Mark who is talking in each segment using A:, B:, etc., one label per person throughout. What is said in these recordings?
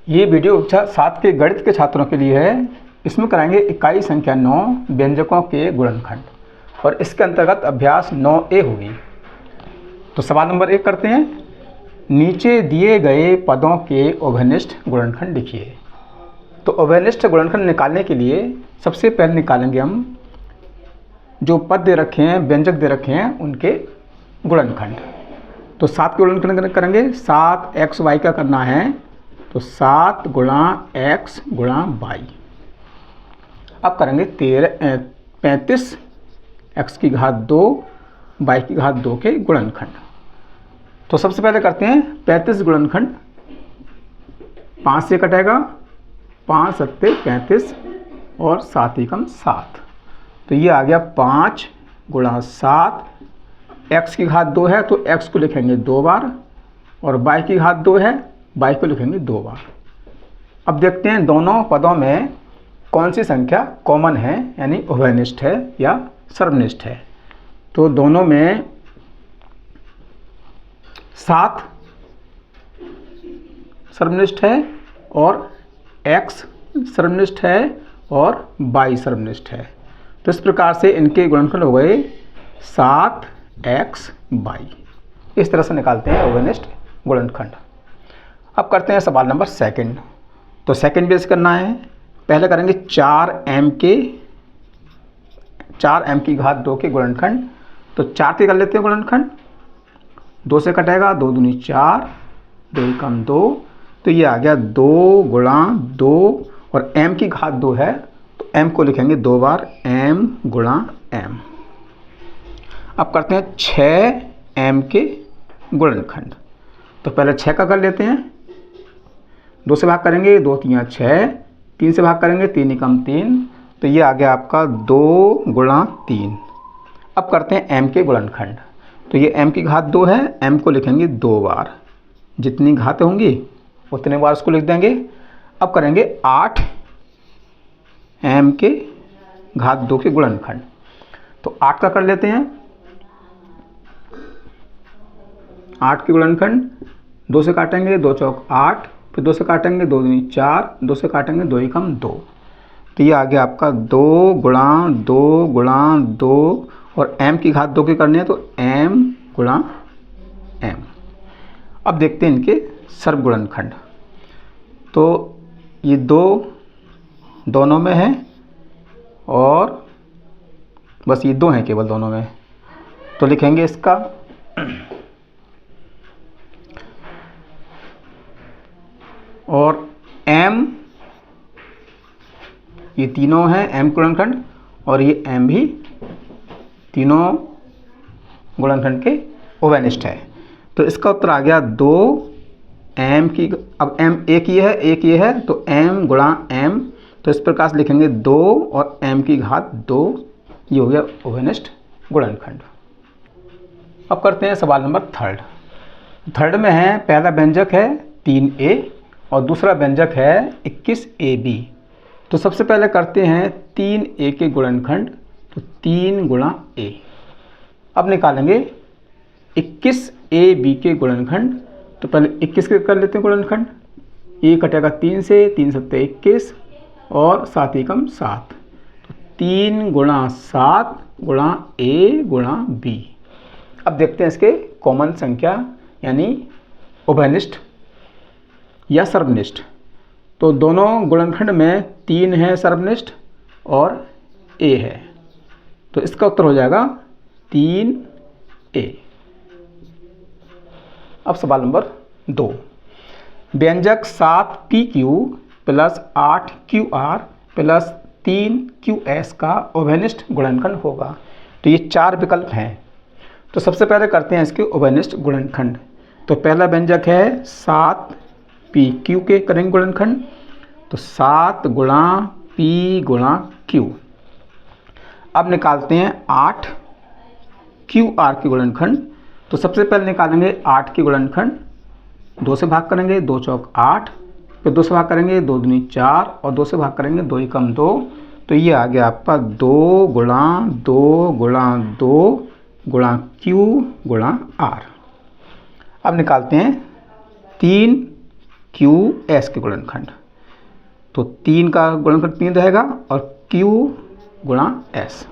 A: ये वीडियो कक्षा 7 के गणित के छात्रों के लिए है। इसमें कराएंगे इकाई संख्या 9 व्यंजकों के गुणनखंड और इसके अंतर्गत अभ्यास 9A होगी। तो सवाल नंबर 1 करते हैं। नीचे दिए गए पदों के उभयनिष्ठ गुणनखंड लिखिए। तो उभयनिष्ठ गुणनखंड निकालने के लिए सबसे पहले निकालेंगे हम जो पद दे रखे हैं, व्यंजक दे रखे हैं, उनके गुणनखंड। तो 7 के गुणनखंड करेंगे। 7xy का करना है तो 7 गुणा x गुणा y। अब करेंगे 35 x की घात 2 y की घात 2 के गुणनखंड। तो सबसे पहले करते हैं 35 गुणनखंड। 5 से कटेगा, 5 सत्ते 35 और 7 एकम 7। तो ये आ गया 5 गुणा 7। x की घात 2 है तो x को लिखेंगे 2 बार और y की घात 2 है, y को लिखेंगे 2 बार। अब देखते हैं दोनों पदों में कौन सी संख्या कॉमन है, यानी उभयनिष्ठ है या सर्वनिष्ठ है। तो दोनों में 7 सर्वनिष्ठ है और x सर्वनिष्ठ है और y सर्वनिष्ठ है। तो इस प्रकार से इनके गुणनखंड हो गए 7xy। इस तरह से निकालते हैं उभयनिष्ठ गुणनखंड। अब करते हैं सवाल नंबर 2। तो सेकंड बेस करना है। पहले करेंगे 4m की घात 2 के गुणनखंड। तो 4 के कर लेते हैं गुणनखंड। 2 से कटेगा, 2 दूनी 4, 2 एकम 2। तो ये आ गया 2 गुणा 2 और m की घात 2 है तो m को लिखेंगे 2 बार, m गुणा m। अब करते हैं 6m के गुणनखंड। तो पहले 6 का कर लेते हैं। 2 से भाग करेंगे, 2 3 6, 3 से भाग करेंगे, 3 एकम 3। तो ये आ गया आपका 2 गुणा 3। अब करते हैं m के गुणनखंड। तो ये m की घात 2 है, m को लिखेंगे 2 बार। जितनी घातें होंगी उतने बार उसको लिख देंगे। अब करेंगे 8 m के घात 2 के गुणनखंड। तो 8 का कर लेते हैं। 8 के गुणनखंड। 2 से काटेंगे, 2 चौक 8, फिर 2 से काटेंगे, 2 दूनी 4, 2 से काटेंगे, 2 एकम 2। तो ये आ गया आपका 2 गुणा 2 गुणा 2 और m की घात 2 के करने हैं तो m गुणा m। अब देखते हैं इनके सर्व गुणनखंड। तो ये 2 दोनों में है और बस ये 2 हैं केवल दोनों में। तो लिखेंगे इसका और m, ये तीनों हैं m गुणनखंड और ये m भी तीनों गुणनखंड के उभयनिष्ठ है। तो इसका उत्तर आ गया 2 m की, अब m एक ये है एक ये है तो m गुणा m। तो इस प्रकार से लिखेंगे 2 और m की घात 2। ये हो गया उभयनिष्ठ गुणनखंड। अब करते हैं सवाल नंबर 3। थर्ड में है पहला व्यंजक है 3a और दूसरा व्यंजक है 21ab। तो सबसे पहले करते हैं 3a के गुणनखंड। तो 3 गुणा a। अब निकालेंगे 21ab के गुणनखंड। तो पहले 21 के कर लेते हैं गुणनखंड। a कटेगा 3 से, 3 सत्ते 21 और 7 एकम 7। तो 3 गुणा 7 गुणा a गुणा b। अब देखते हैं इसके कॉमन संख्या यानी उभयनिष्ठ या सर्वनिष्ठ। तो दोनों गुणनखंड में 3 है सर्वनिष्ठ और a है। तो इसका उत्तर हो जाएगा 3a। अब सवाल नंबर 2। व्यंजक 7pq plus 8qr plus 3qs का उभयनिष्ठ गुणनखंड होगा। तो ये 4 विकल्प हैं। तो सबसे पहले करते हैं इसके उभयनिष्ठ गुणनखंड। तो पहला व्यंजक है 7pq के करेंगे गुणनखंड। तो 7 गुणा p गुणा q। अब निकालते हैं 8qr के गुणनखंड। तो सबसे पहले निकालेंगे 8 के गुणनखंड। 2 से भाग करेंगे, 2 चौक 8, फिर 2 से भाग करेंगे, 2 दूनी 4 और 2 से भाग करेंगे, 2 एकम 2। तो ये आ गया आपका 2 गुणा 2 गुणा 2 गुणा q गुणा r। अब निकालते हैं 3 क्यू एस के गुणनखंड। तो 3 का गुणनखंड 3 रहेगा और क्यू गुणा एस।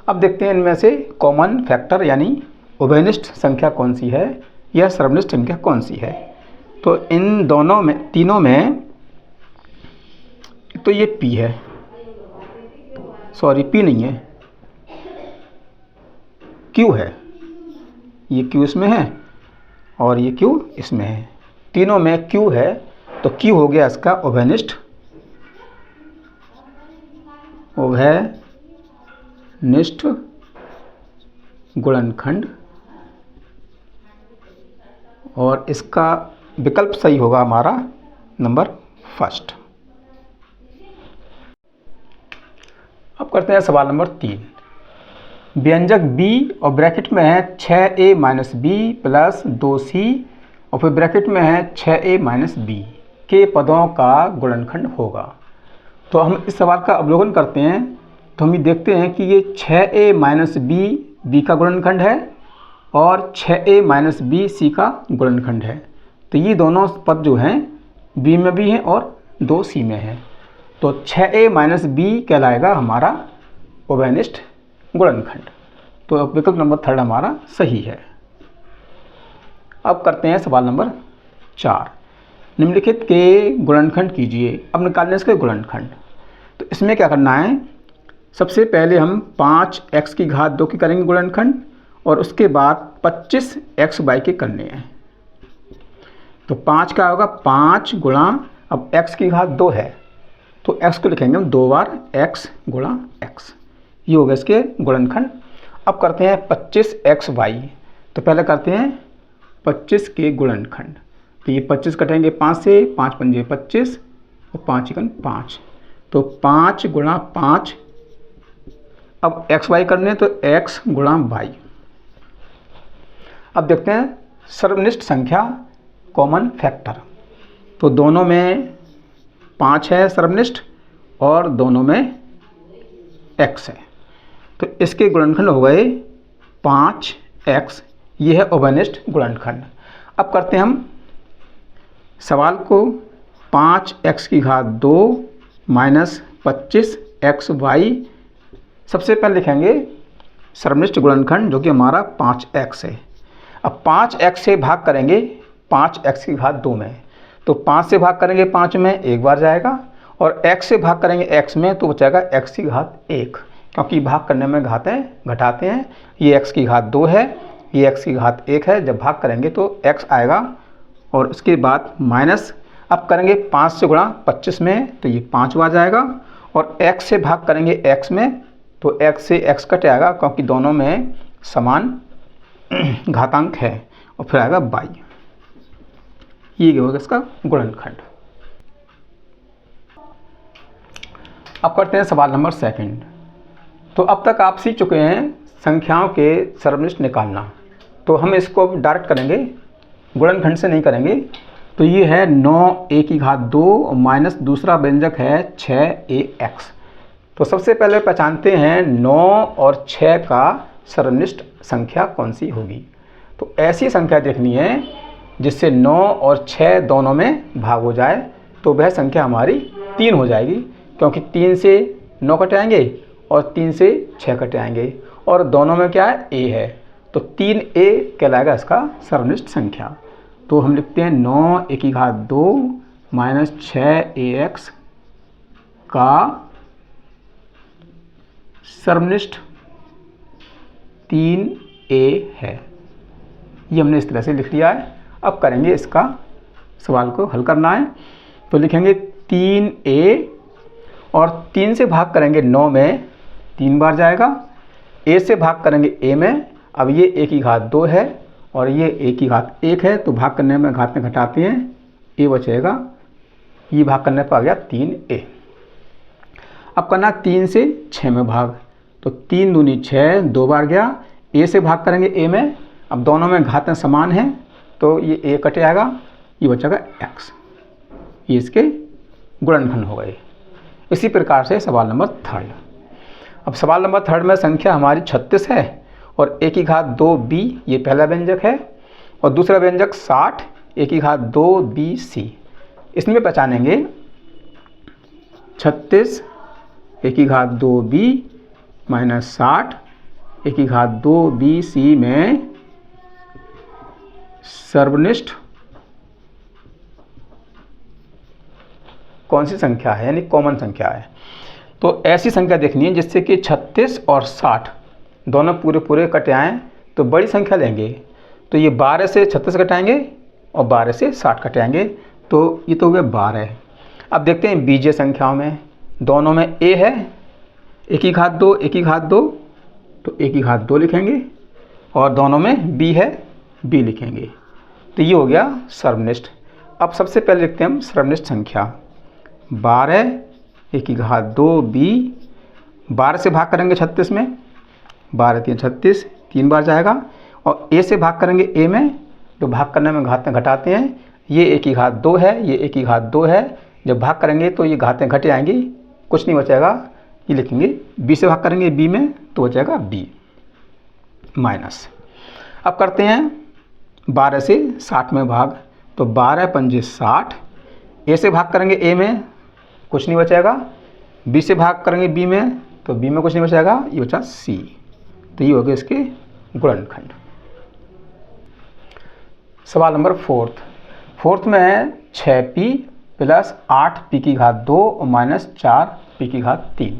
A: अब देखते हैं इनमें से कॉमन फैक्टर यानी उभयनिष्ठ संख्या कौन सी है या सर्वनिष्ठ संख्या कौन सी है। तो इन दोनों में, तीनों में, तो ये p है, सॉरी p नहीं है, q है। ये q इसमें है और ये q इसमें है। तीनों में q है तो q हो गया इसका उभयनिष्ठ गुणनखंड और इसका विकल्प सही होगा हमारा नंबर फर्स्ट। अब करते हैं सवाल नंबर 3। व्यंजक b और ब्रैकेट में है 6a minus b plus 2c और फिर ब्रैकेट में है 6a माइनस b के पदों का गुणनखंड होगा। तो हम इस सवाल का अवलोकन करते हैं तो हम ये देखते हैं कि ये 6a माइनस b का गुणनखंड है और 6a माइनस b c का गुणनखंड है। तो ये दोनों पद जो हैं b में भी हैं और 2c में हैं। तो 6a माइनस b कहलाएगा हमारा उभयनिष्ठ गुणनखंड। तो विकल्प नंबर 3 हमारा सही है। अब करते हैं सवाल नंबर 4। निम्नलिखित के गुणनखंड कीजिए। अब निकालने इसके गुणनखंड। तो इसमें क्या करना है, सबसे पहले हम 5x की घात 2 के करेंगे गुणनखंड और उसके बाद 25xy के करने हैं। तो 5 का होगा 5 गुणा, अब x की घात 2 है तो x को लिखेंगे हम 2 बार x गुणा x। ये हो गया इसके गुणनखंड। अब करते हैं 25xy। तो पहले करते हैं 25 के गुणनखंड। तो ये 25 कटेंगे 5 से, 5 पंजे 25 और 5 एकम 5। तो 5 गुणा 5। अब xy करने तो x गुणा y। अब देखते हैं सर्वनिष्ठ संख्या कॉमन फैक्टर। तो दोनों में 5 है सर्वनिष्ठ और दोनों में x है। तो इसके गुणनखंड हो गए 5x। ये है उभयनिष्ठ गुणनखंड। अब करते हैं हम सवाल को 5x की घात 2 माइनस 25xy। सबसे पहले लिखेंगे सर्वनिष्ठ गुणनखंड जो कि हमारा 5x है। अब 5x से भाग करेंगे 5x की घात 2 में। तो 5 से भाग करेंगे 5 में एक बार जाएगा और x से भाग करेंगे x में तो बचेगा x की घात 1, क्योंकि भाग करने में घातें घटाते हैं। ये x की घात 2 है, ये x की घात 1 है। जब भाग करेंगे तो x आएगा और उसके बाद माइनस। अब करेंगे 5 से गुणा 25 में तो ये 5 बार जाएगा और x से भाग करेंगे x में तो x से x कट आएगा, क्योंकि दोनों में समान घातांक है और फिर आएगा y। ये होगा इसका गुणनखंड। अब करते हैं सवाल नंबर 2। तो अब तक आप सीख चुके हैं संख्याओं के सर्वनिष्ठ निकालना। तो हम इसको डायरेक्ट करेंगे, गुणनखंड से नहीं करेंगे। तो ये है 9a की घात 2 और माइनस दूसरा व्यंजक है 6ax। तो सबसे पहले पहचानते हैं 9 और 6 का सर्वनिष्ठ संख्या कौन सी होगी। तो ऐसी संख्या देखनी है जिससे 9 और 6 दोनों में भाग हो जाए। तो वह संख्या हमारी 3 हो जाएगी, क्योंकि 3 से 9 कट आएंगे और 3 से 6 कट आएंगे और दोनों में क्या है, a है। तो 3a कहलाएगा इसका सर्वनिष्ठ संख्या। तो हम लिखते हैं 9a की घात 2 माइनस 6ax का सर्वनिष्ठ 3a है। ये हमने इस तरह से लिख लिया है। अब करेंगे इसका सवाल को हल करना है। तो लिखेंगे 3a और 3 से भाग करेंगे 9 में 3 बार जाएगा। a से भाग करेंगे a में। अब ये a की घात 2 है और ये a की घात 1 है, तो भाग करने में घात में घटाते हैं, a बचेगा। ये भाग करने पर आ गया 3a। अब करना 3 से 6 में भाग। तो 3 दूनी 6, 2 बार गया। a से भाग करेंगे a में। अब दोनों में घातें समान हैं तो ये a कट जाएगा, ये बचेगा x। ये इसके गुणनखंड हो गए। इसी प्रकार से सवाल नंबर 3। अब सवाल नंबर 3 में संख्या हमारी 36 है और a की घात 2b ये पहला व्यंजक है और दूसरा व्यंजक 60 a की घात 2bc। इसमें पहचानेंगे 36 एक की घात 2b माइनस 60 एक की घात 2bc में सर्वनिष्ठ कौन सी संख्या है, यानी कॉमन संख्या है। तो ऐसी संख्या देखनी है जिससे कि 36 और 60 दोनों पूरे पूरे कट आएँ, तो बड़ी संख्या लेंगे। तो ये 12 से 36 घटाएंगे और 12 से 60 घटाएंगे, तो ये तो हो गया 12। अब देखते हैं बीजीय संख्याओं में, दोनों में a है एक की घात 2 एक की घात 2, तो एक की घात 2 लिखेंगे, और दोनों में b है b लिखेंगे। तो ये हो गया सर्वनिष्ठ। अब सबसे पहले लिखते हैं हम सर्वनिष्ठ संख्या 12 एक की घात 2b, 12 से भाग करेंगे 36 में, 12 3 36 3 बार जाएगा, और a से भाग करेंगे a में, तो भाग करने में घातें घटाते हैं, ये एक की घात 2 है, ये एक की घात 2 है, जब भाग करेंगे तो ये घातें घट आएंगी, कुछ नहीं बचेगा, ये लिखेंगे b से भाग करेंगे b में तो बचेगा b माइनस। अब करते हैं 12 से 60 में भाग, तो 12 पंजे 60, a से भाग करेंगे a में, कुछ नहीं बचेगा, b से भाग करेंगे b में, तो b में कुछ नहीं बचेगा, ये बचा c। तो ये हो गया इसके गुणनखंड। सवाल नंबर फोर्थ में है 6p प्लस 8p की घात 2 और माइनस 4p की घात 3।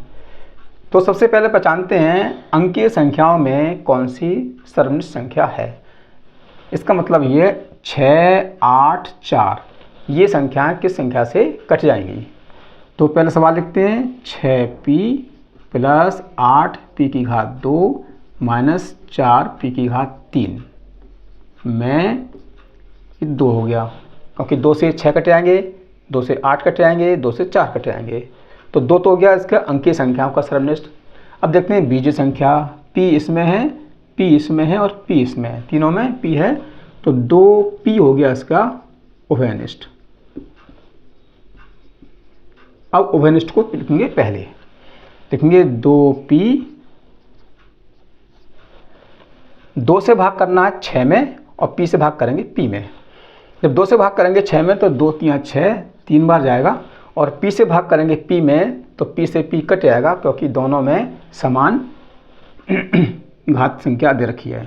A: तो सबसे पहले पहचानते हैं अंकीय संख्याओं में कौन सी सर्वनिष्ठ संख्या है। इसका मतलब ये 6 8 4 ये संख्याएं किस संख्या से कट जाएंगी। तो पहले सवाल लिखते हैं 6p प्लस 8p की घात 2 माइनस 4p की घात 3 में 2 हो गया, क्योंकि 2 से 6 कट जाएंगे, 2 से 8 कट जाएंगे, 2 से 4 कट जाएंगे, तो 2 तो हो गया इसका अंकीय संख्याओं का सर्वनिष्ठ। अब देखते हैं बीजीय संख्या, p इसमें है, p इसमें है और p इसमें है, तीनों में p है, तो 2p हो गया इसका उभयनिष्ठ। अब उभयनिष्ठ को लिखेंगे, पहले लिखेंगे 2p, 2 से भाग करना है 6 में और p से भाग करेंगे p में। जब 2 से भाग करेंगे 6 में तो 2 3 6 3 बार जाएगा, और p से भाग करेंगे p में तो p से p कट जाएगा, क्योंकि दोनों में समान घात संख्या दे रखी है।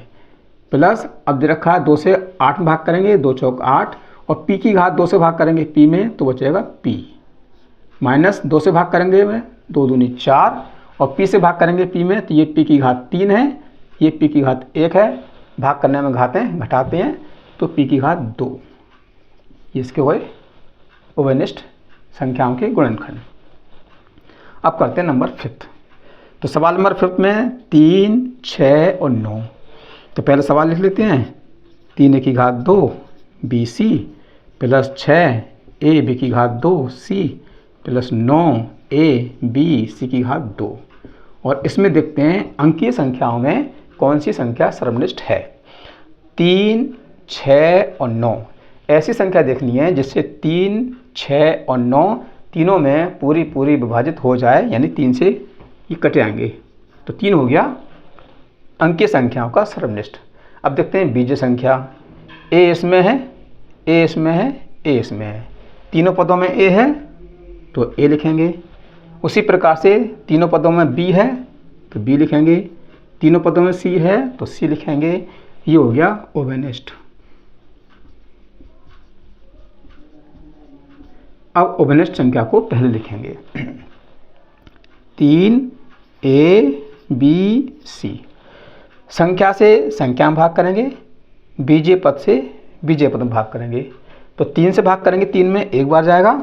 A: प्लस अब दे रखा है 2 से 8 में भाग करेंगे, 2 चौक 8, और p की घात 2 से भाग करेंगे p में तो बचेगा p, माइनस 2 से भाग करेंगे में 2 दूनी 4, और p से भाग करेंगे p में तो ये p की घात 3 है, ये p की घात 1 है, भाग करने में घातें घटाते हैं तो p की घात 2। ये इसके हुए उभयनिष्ठ संख्याओं के गुणनखंड। अब करते हैं नंबर 5। तो सवाल नंबर 5 में 3 6 और 9। तो पहले सवाल लिख लेते हैं, 3 a की घात 2 bc प्लस 6 ab की घात 2 c plus 9 a b c की घात 2। और इसमें देखते हैं अंकीय संख्याओं में कौन सी संख्या सर्वनिष्ठ है। 3 6 और 9 ऐसी संख्या देखनी है जिससे 3 6 और 9 तीनों में पूरी पूरी विभाजित हो जाए, यानी 3 से ये कट आएंगे, तो 3 हो गया अंकीय संख्याओं का सर्वनिष्ठ। अब देखते हैं बीजीय संख्या, a इसमें है, a इसमें है, a इसमें है, तीनों पदों में a है तो a लिखेंगे। उसी प्रकार से तीनों पदों में b है तो b लिखेंगे, तीनों पदों में c है तो c लिखेंगे। ये हो गया उभयनिष्ठ। अब उभयनिष्ठ संख्या को पहले लिखेंगे, 3 a b c, संख्या से संख्या में भाग करेंगे, बीजीय पद से बीजीय पद में भाग करेंगे। तो 3 से भाग करेंगे 3 में 1 बार जाएगा,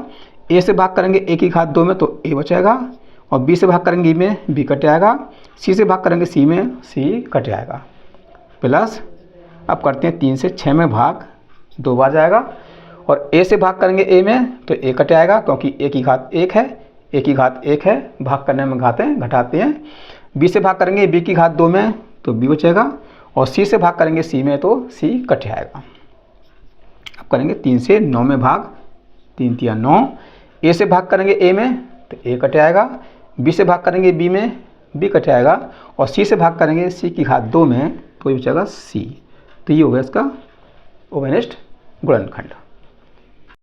A: a से भाग करेंगे a की घात 2 में तो a बचेगा, और b से भाग करेंगे b में b कट जाएगा, c से भाग करेंगे c में c कट जाएगा। प्लस अब करते हैं 3 से 6 में भाग, 2 बार जाएगा, और a से भाग करेंगे a में तो a कट आएगा, क्योंकि a की घात 1 है, a की घात 1 है, भाग करने में घातें घटाते हैं। b से भाग करेंगे b की घात 2 में तो b बचेगा, और c से भाग करेंगे c में तो c कट जाएगा। अब करेंगे 3 से 9 में भाग, 3 3 9, a से भाग करेंगे a में तो a कट आएगा, b से भाग करेंगे b में b कट आएगा, और c से भाग करेंगे c की घात 2 में तो ये बचेगा c। तो ये हो गया इसका उभयनिष्ठ गुणनखंड।